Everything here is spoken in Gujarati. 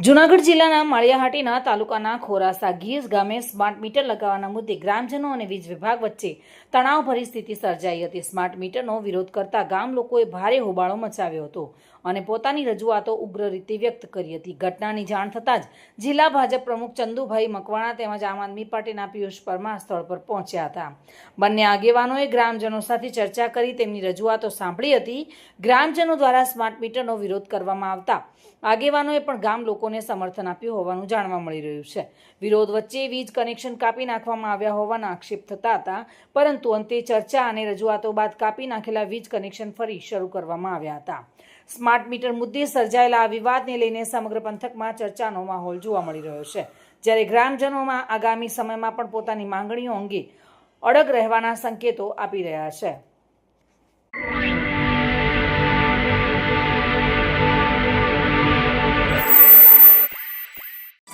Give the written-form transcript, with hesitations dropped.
જૂનાગઢ જિલ્લાના માળિયાહાટીના તાલુકાના ખોરાસા ગીસ ગામે સ્માર્ટ મીટર લગાવવાના મુદ્દે ગ્રામજનો અને વીજ વિભાગ વચ્ચે તણાવભરી સ્થિતિ સર્જાઈ હતી। સ્માર્ટ મીટરનો વિરોધ કરતા ગામ લોકોએ ભારે હોબાળો મચાવ્યો હતો અને પોતાની રજૂઆતો ઉગ્ર રીતે વ્યક્ત કરી હતી। ઘટનાની જાણ થતાં જ જિલ્લા ભાજપ પ્રમુખ ચંદુભાઈ મકવાણા તેમજ આમ આદમી પાર્ટીના પિયુષ પરમાર સ્થળ પર પહોંચ્યા હતા। બંને આગેવાનોએ ગ્રામજનો સાથે ચર્ચા કરી તેમની રજૂઆતો સાંભળી હતી। ગ્રામજનો દ્વારા સ્માર્ટ મીટરનો વિરોધ કરવામાં આવતા આગેવાનોએ પણ ગામ લોકોને સમર્થન આપ્યું હોવાનું જાણવા મળી રહ્યું છે। વિરોધ વચ્ચે વીજ કનેક્શન કાપી નાખવામાં આવ્યા હોવાના આક્ષેપ થતા હતા, પરંતુ અંતે ચર્ચા અને રજૂઆતો બાદ કાપી નાખેલા વીજ કનેક્શન ફરી શરૂ કરવામાં આવ્યા હતા। સ્માર્ટ મીટર મુદ્દે સર્જાયેલા આ વિવાદને લઈને સમગ્ર પંથકમાં ચર્ચાનો માહોલ જોવા મળી રહ્યો છે, જ્યારે ગ્રામજનોમાં આગામી સમયમાં પણ પોતાની માંગણીઓ અંગે અડગ રહેવાના સંકેતો આપી રહ્યા છે।